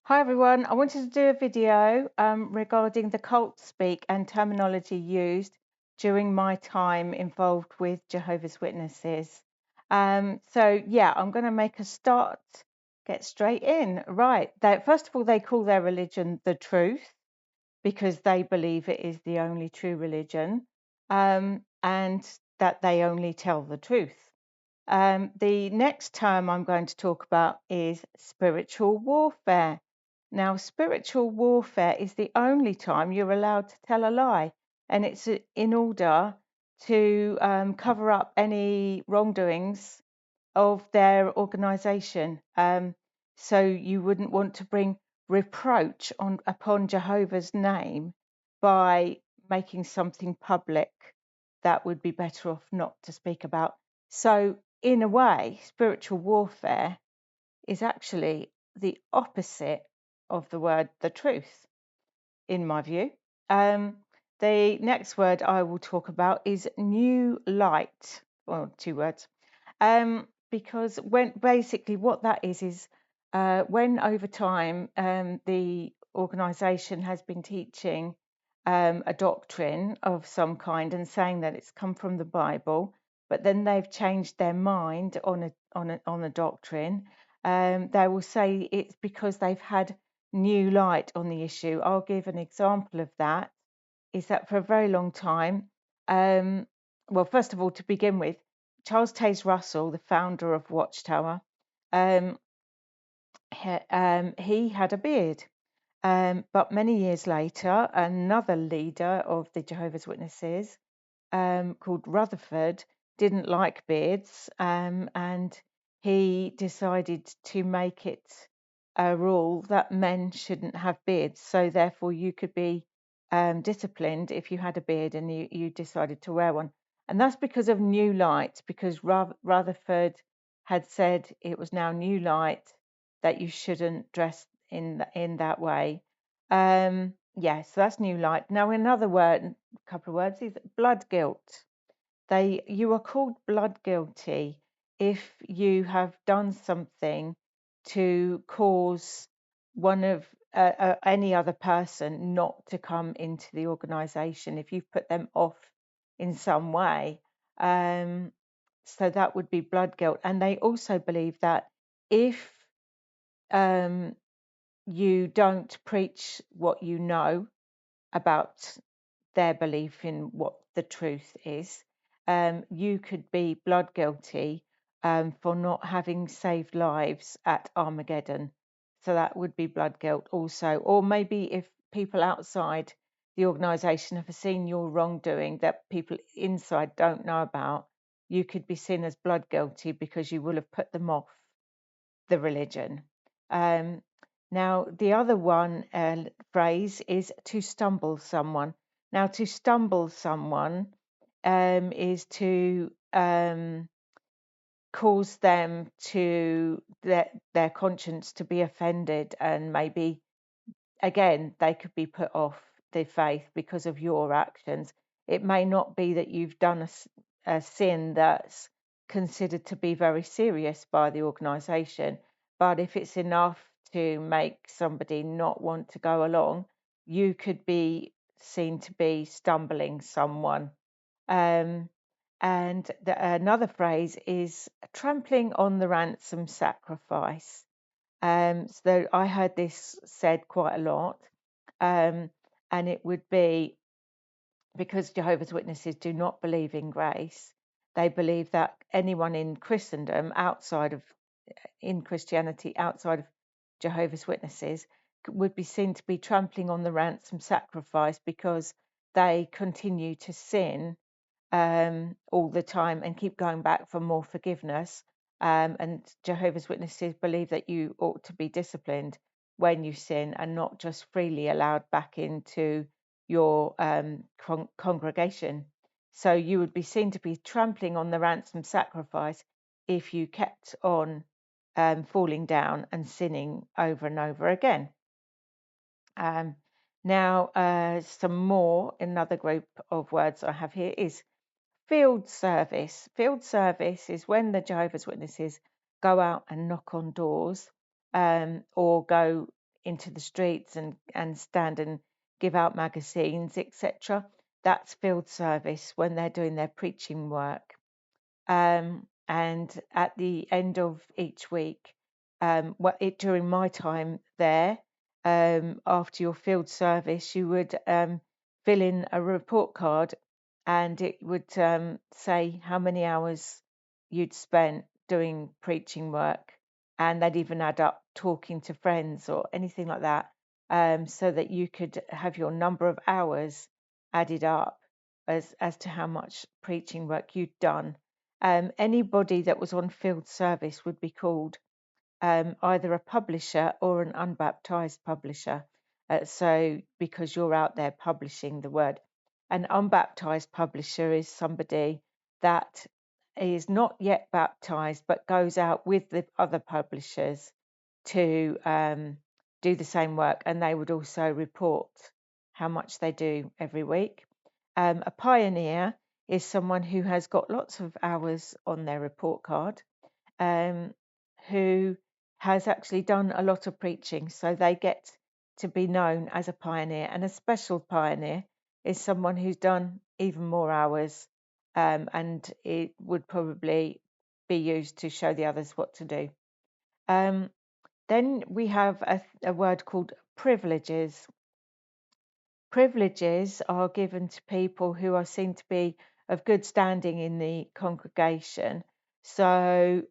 Hi everyone, I wanted to do a video regarding the cult speak and terminology used during my time involved with Jehovah's Witnesses. So yeah, I'm going to make a start, get straight in. Right, first of all, they call their religion the truth because they believe it is the only true religion, and that they only tell the truth. The next term I'm going to talk about is spiritual warfare. Now, spiritual warfare is the only time you're allowed to tell a lie, and it's in order to cover up any wrongdoings of their organization. So you wouldn't want to bring reproach upon Jehovah's name by making something public that would be better off not to speak about. So in a way, spiritual warfare is actually the opposite of the word the truth, in my view. The next word I will talk about is new light, well, two words. Because when basically what that is when over time the organization has been teaching a doctrine of some kind and saying that it's come from the Bible, but then they've changed their mind on a doctrine. They will say it's because they've had new light on the issue. I'll give an example of that. Is that for a very long time, well, first of all, to begin with, Charles Taze Russell, the founder of Watchtower, um, he had a beard. But many years later, another leader of the Jehovah's Witnesses, called Rutherford, didn't like beards, and he decided to make it a rule that men shouldn't have beards. So therefore, you could be disciplined if you had a beard and you decided to wear one. And that's because of new light, because Rutherford had said it was now new light that you shouldn't dress in that way. So that's new light. Now, another word, couple of words, is blood guilt. You are called blood guilty if you have done something to cause one of any other person not to come into the organization, if you've put them off in some way. So that would be blood guilt. And they also believe that if um, you don't preach what you know about their belief in what the truth is, you could be blood guilty for not having saved lives at Armageddon. So that would be blood guilt also. Or maybe if people outside the organisation have seen your wrongdoing that people inside don't know about, you could be seen as blood guilty because you will have put them off the religion. Um, Now, the other one phrase is to stumble someone. Now, to stumble someone is to cause them to their conscience to be offended, and maybe again they could be put off the faith because of your actions. It may not be that you've done a sin that's considered to be very serious by the organisation, but if it's enough to make somebody not want to go along, you could be seen to be stumbling someone. um, and another phrase is trampling on the ransom sacrifice. So I heard this said quite a lot, and it would be because Jehovah's Witnesses do not believe in grace. They believe that anyone in Christendom, in Christianity, outside of Jehovah's Witnesses, would be seen to be trampling on the ransom sacrifice because they continue to sin all the time and keep going back for more forgiveness. And Jehovah's Witnesses believe that you ought to be disciplined when you sin and not just freely allowed back into your congregation. So you would be seen to be trampling on the ransom sacrifice if you kept on falling down and sinning over and over again. Now, some more, another group of words I have here is field service. Field service is when the Jehovah's Witnesses go out and knock on doors, or go into the streets and stand and give out magazines, etc. That's field service when they're doing their preaching work. And at the end of each week, during my time there, after your field service, you would fill in a report card, and it would say how many hours you'd spent doing preaching work, and they'd even add up talking to friends or anything like that, so that you could have your number of hours added up as to how much preaching work you'd done. Anybody that was on field service would be called either a publisher or an unbaptized publisher. So, because you're out there publishing the word, an unbaptized publisher is somebody that is not yet baptized but goes out with the other publishers to do the same work, and they would also report how much they do every week. A pioneer is someone who has got lots of hours on their report card, who has actually done a lot of preaching, so they get to be known as a pioneer. And a special pioneer is someone who's done even more hours, and it would probably be used to show the others what to do. Then we have a word called privileges. Privileges are given to people who are seen to be of good standing in the congregation. So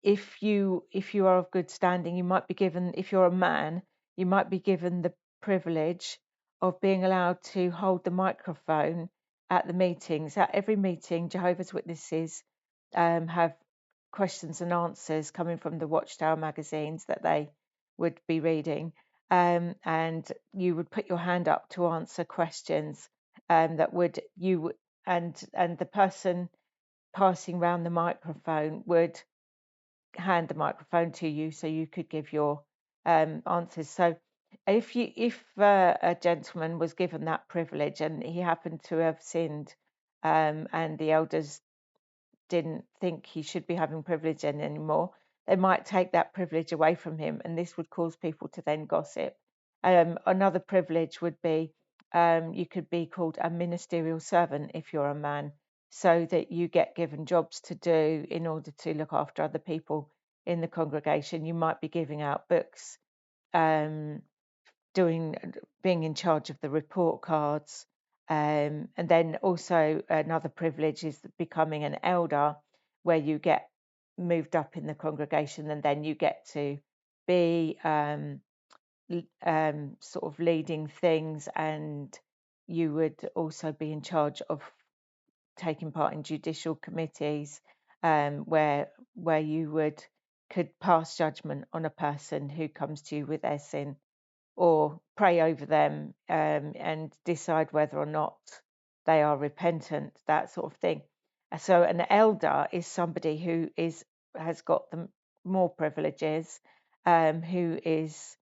if you are of good standing, you might be given, if you're a man, you might be given the privilege of being allowed to hold the microphone at the meetings. At every meeting, Jehovah's Witnesses have questions and answers coming from the Watchtower magazines that they would be reading, and you would put your hand up to answer questions that would you and the person passing round the microphone would hand the microphone to you so you could give your answers. So if a gentleman was given that privilege and he happened to have sinned, and the elders didn't think he should be having privilege anymore, they might take that privilege away from him, and this would cause people to then gossip. Another privilege would be you could be called a ministerial servant if you're a man, so that you get given jobs to do in order to look after other people in the congregation. You might be giving out books, um, being in charge of the report cards, and then also another privilege is becoming an elder, where you get moved up in the congregation and then you get to be sort of leading things, and you would also be in charge of taking part in judicial committees, where you could pass judgment on a person who comes to you with their sin, or pray over them, and decide whether or not they are repentant, that sort of thing. So an elder is somebody who has got the more privileges, who is,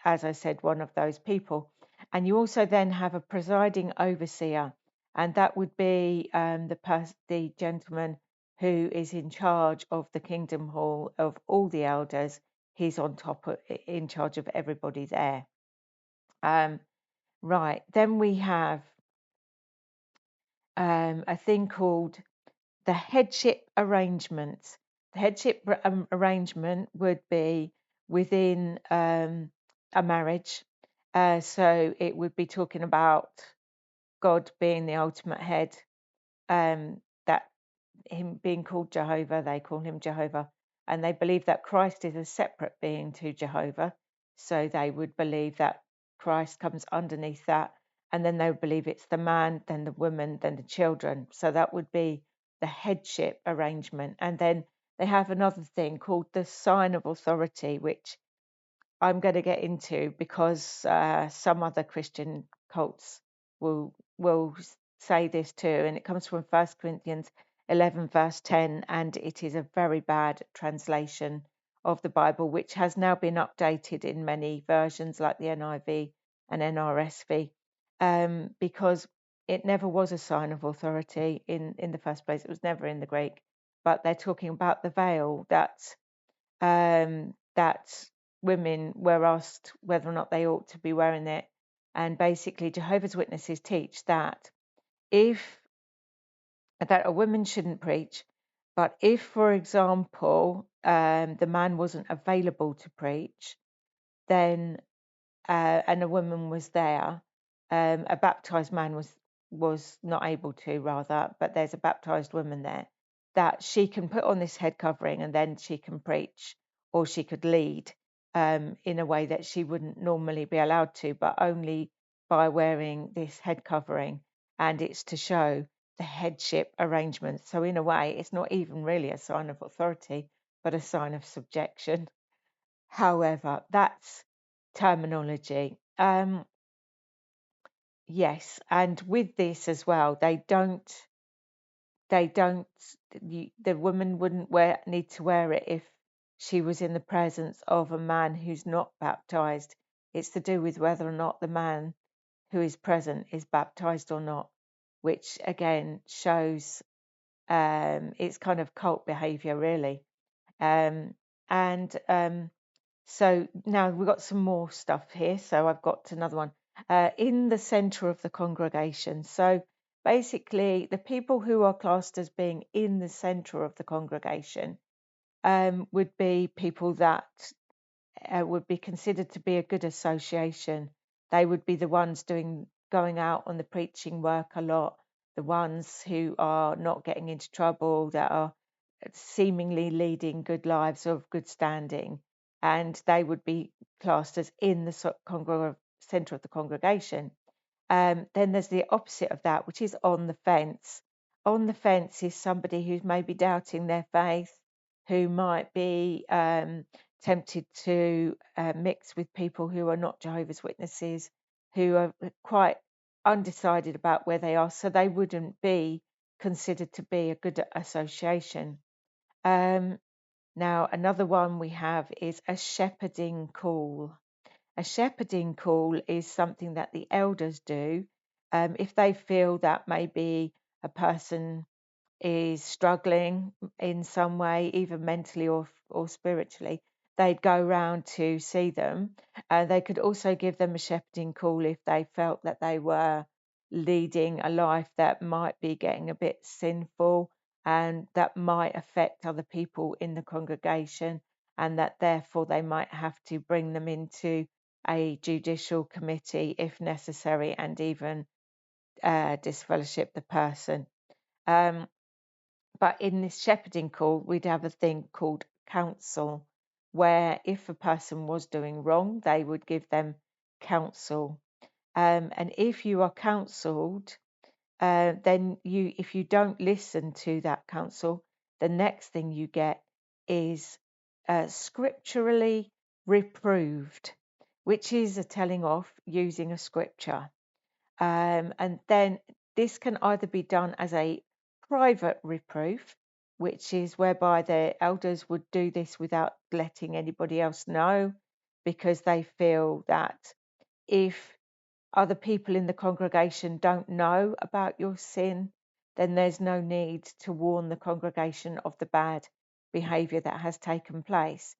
as I said, one of those people. And you also then have a presiding overseer, and that would be the gentleman who is in charge of the Kingdom Hall of all the elders. He's in charge of everybody there. Right, then we have a thing called the headship arrangement. The headship arrangement would be within a marriage. So it would be talking about God being the ultimate head, that him being called Jehovah, they call him Jehovah, and they believe that Christ is a separate being to Jehovah. So they would believe that Christ comes underneath that, and then they would believe it's the man, then the woman, then the children. So that would be the headship arrangement. And then they have another thing called the sign of authority, which I'm going to get into because some other Christian cults will say this too, and it comes from 1 Corinthians 11 verse 10, and it is a very bad translation of the Bible, which has now been updated in many versions like the NIV and NRSV, because it never was a sign of authority in the first place. It was never in the Greek, but they're talking about the veil that women were asked whether or not they ought to be wearing it. And basically, Jehovah's Witnesses teach that if that a woman shouldn't preach, but if, for example, the man wasn't available to preach, then and a woman was there, a baptized man was not able to, rather, but there's a baptized woman there, that she can put on this head covering and then she can preach, or she could lead in a way that she wouldn't normally be allowed to, but only by wearing this head covering. And it's to show the headship arrangement. So in a way, it's not even really a sign of authority, but a sign of subjection. However, that's terminology. Yes, and with this as well, the woman wouldn't need to wear it if she was in the presence of a man who's not baptized. It's to do with whether or not the man who is present is baptized or not, which again shows it's kind of cult behavior, really. And so now we've got some more stuff here. So I've got another one. In the center of the congregation. So basically, the people who are classed as being in the center of the congregation would be people that would be considered to be a good association. They would be the ones going out on the preaching work a lot, the ones who are not getting into trouble, that are seemingly leading good lives of good standing, and they would be classed as in the center of the congregation. Then there's the opposite of that, which is on the fence. On the fence is somebody who's maybe doubting their faith, who might be tempted to mix with people who are not Jehovah's Witnesses, who are quite undecided about where they are, so they wouldn't be considered to be a good association. Now, another one we have is a shepherding call. A shepherding call is something that the elders do if they feel that maybe a person is struggling in some way, either mentally or spiritually. They'd go round to see them. They could also give them a shepherding call if they felt that they were leading a life that might be getting a bit sinful and that might affect other people in the congregation, and that therefore they might have to bring them into a judicial committee if necessary, and even disfellowship the person. But in this shepherding call, we'd have a thing called counsel, where if a person was doing wrong, they would give them counsel. And if you are counselled, then if you don't listen to that counsel, the next thing you get is scripturally reproved, which is a telling off using a scripture. And then this can either be done as a private reproof, which is whereby the elders would do this without letting anybody else know, because they feel that if other people in the congregation don't know about your sin, then there's no need to warn the congregation of the bad behaviour that has taken place.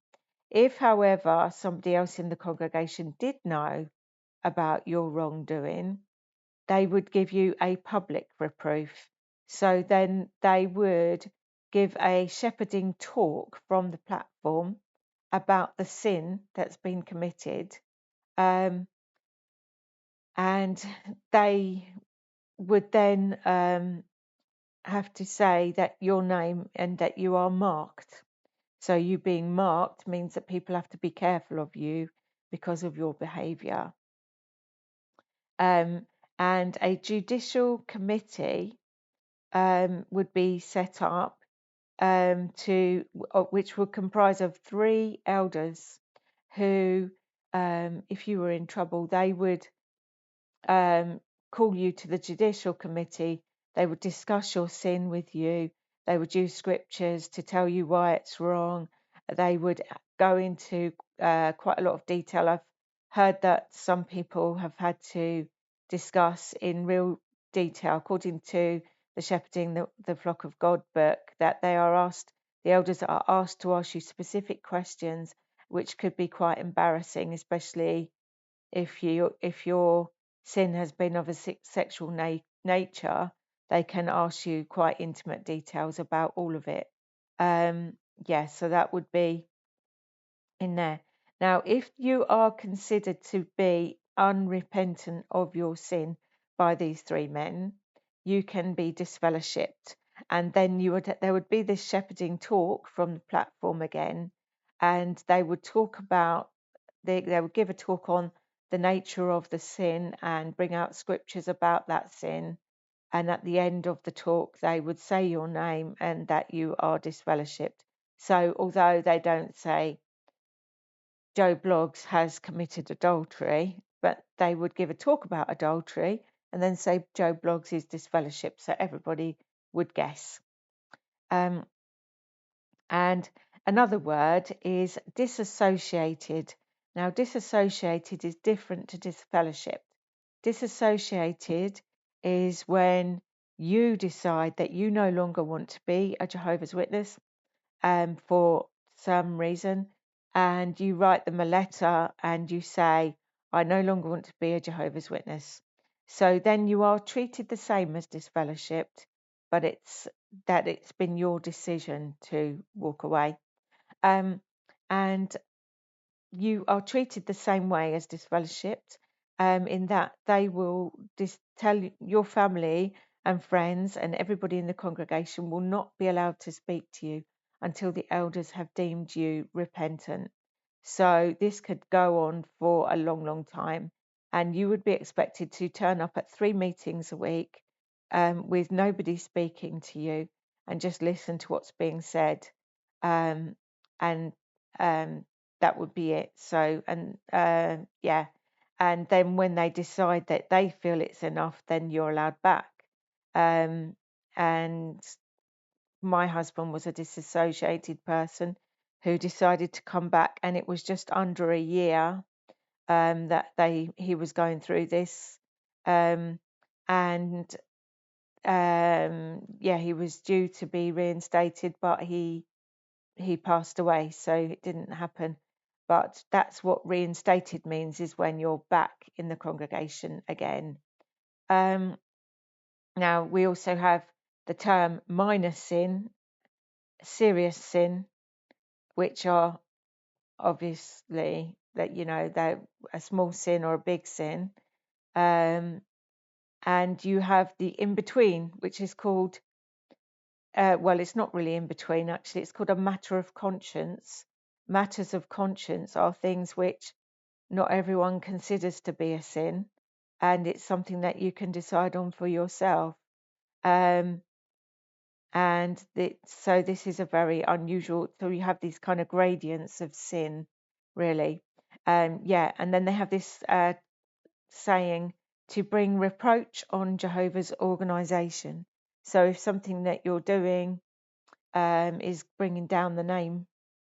If, however, somebody else in the congregation did know about your wrongdoing, they would give you a public reproof. So then they would give a shepherding talk from the platform about the sin that's been committed. And they would then have to say that your name and that you are marked. So you being marked means that people have to be careful of you because of your behaviour. And a judicial committee would be set up which would comprise of 3 elders who, if you were in trouble, they would call you to the judicial committee. They would discuss your sin with you. They would use scriptures to tell you why it's wrong. They would go into quite a lot of detail. I've heard that some people have had to discuss in real detail, according to the Shepherding the Flock of God book, that the elders are asked to ask you specific questions which could be quite embarrassing, especially if your sin has been of a sexual nature. They can ask you quite intimate details about all of it. Yeah, so that would be in there. Now, if you are considered to be unrepentant of your sin by these three men, you can be disfellowshipped. And then there would be this shepherding talk from the platform again, and they would talk about they would give a talk on the nature of the sin and bring out scriptures about that sin. And at the end of the talk, they would say your name and that you are disfellowshipped. So although they don't say Joe Bloggs has committed adultery, but they would give a talk about adultery and then say Joe Bloggs is disfellowshipped, so everybody would guess. And another word is disassociated. Now, disassociated is different to disfellowshipped. Disassociated is when you decide that you no longer want to be a Jehovah's Witness for some reason, and you write them a letter and you say, I no longer want to be a Jehovah's Witness. So then you are treated the same as disfellowshipped, but it's been your decision to walk away. And you are treated the same way as disfellowshipped, in that they will tell your family and friends and everybody in the congregation will not be allowed to speak to you until the elders have deemed you repentant. So this could go on for a long, long time, and you would be expected to turn up at 3 meetings a week, with nobody speaking to you, and just listen to what's being said, and that would be it. So, and yeah, and then when they decide that they feel it's enough, then you're allowed back. And my husband was a disassociated person who decided to come back, and it was just under a year that he was going through this, and yeah, he was due to be reinstated, but he passed away, so it didn't happen. But that's what reinstated means, is when you're back in the congregation again. Now, we also have the term minor sin, serious sin, which are obviously that, they're a small sin or a big sin. And you have the in between, which is called, well, it's not really in between, actually. It's called a matter of conscience. Matters of conscience are things which not everyone considers to be a sin, and it's something that you can decide on for yourself. So this is a very unusual. So you have these kind of gradients of sin, really. Yeah, and then they have this saying to bring reproach on Jehovah's organization. So if something that you're doing is bringing down the name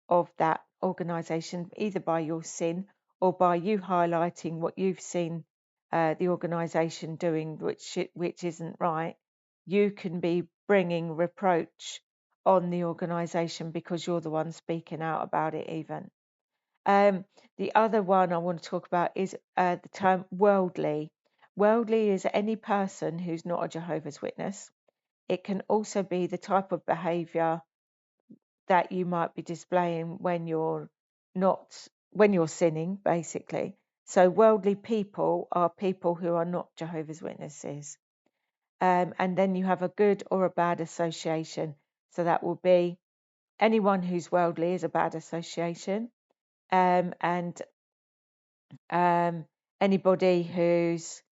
of that organization, either by your sin or by you highlighting what you've seen the organization doing, which isn't right, you can be bringing reproach on the organization because you're the one speaking out about it even. The other one I want to talk about is the term worldly. Worldly is any person who's not a Jehovah's Witness. It can also be the type of behavior that you might be displaying when you're sinning, basically. So worldly people are people who are not Jehovah's Witnesses. And then you have a good or a bad association. So that will be anyone who's worldly is a bad association. And anybody who's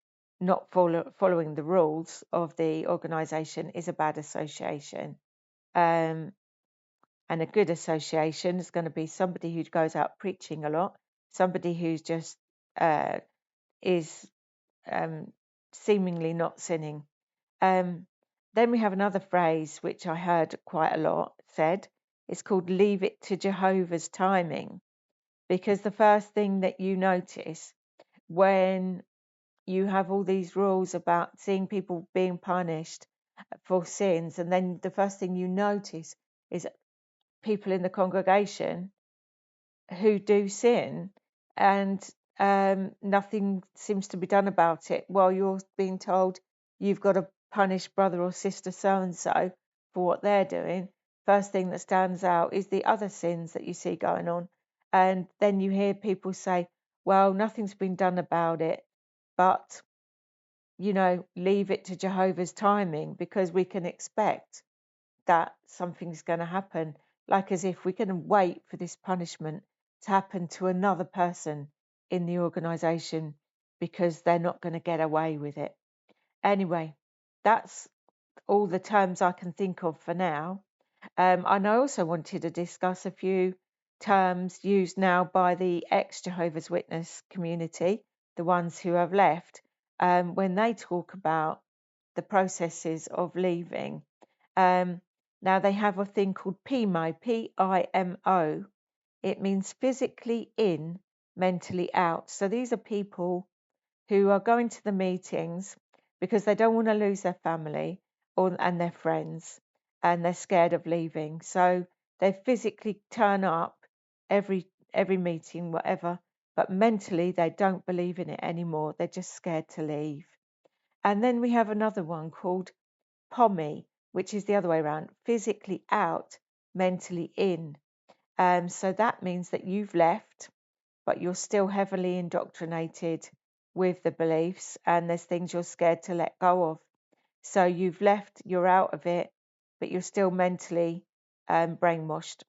not following the rules of the organization is a bad association. And a good association is going to be somebody who goes out preaching a lot, somebody who's just is seemingly not sinning. Then we have another phrase which I heard quite a lot said. It's called leave it to Jehovah's timing, because the first thing that you notice when you have all these rules about seeing people being punished for sins, and then the first thing you notice is people in the congregation who do sin, and nothing seems to be done about it, while you're being told you've got to punish brother or sister so and so for what they're doing. First thing that stands out is the other sins that you see going on. And then you hear people say, well, nothing's been done about it, but, leave it to Jehovah's timing, because we can expect that something's going to happen, like as if we can wait for this punishment to happen to another person in the organization because they're not going to get away with it. Anyway, that's all the terms I can think of for now. And I also wanted to discuss a few terms used now by the ex-Jehovah's Witness community, the ones who have left, when they talk about the processes of leaving. Now they have a thing called PIMO, P-I-M-O. It means physically in, mentally out. So these are people who are going to the meetings because they don't want to lose their family and their friends, and they're scared of leaving. So they physically turn up every meeting, whatever, but mentally they don't believe in it anymore. They're just scared to leave. And then we have another one called POMI, which is the other way around, physically out, mentally in. So that means that you've left, but you're still heavily indoctrinated with the beliefs, and there's things you're scared to let go of. So you've left, you're out of it, but you're still mentally brainwashed.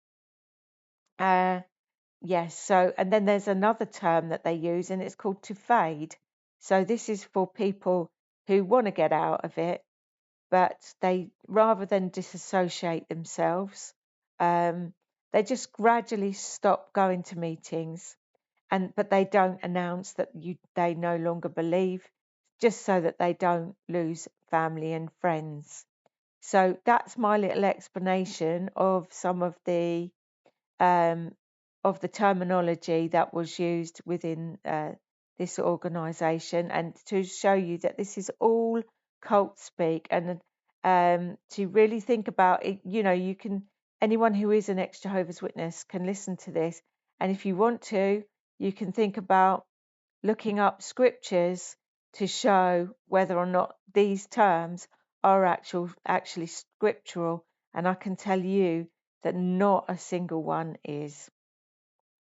Yes, so, and then there's another term that they use, and it's called to fade. So this is for people who want to get out of it, but they, rather than disassociate themselves, they just gradually stop going to meetings, but they don't announce that they no longer believe, just so that they don't lose family and friends. So that's my little explanation of some um, of the terminology that was used within this organisation, and to show you that this is all cult speak, and to really think about it. You can, anyone who is an ex-Jehovah's Witness can listen to this, and if you want to, you can think about looking up scriptures to show whether or not these terms are actually scriptural, and I can tell you that not a single one is.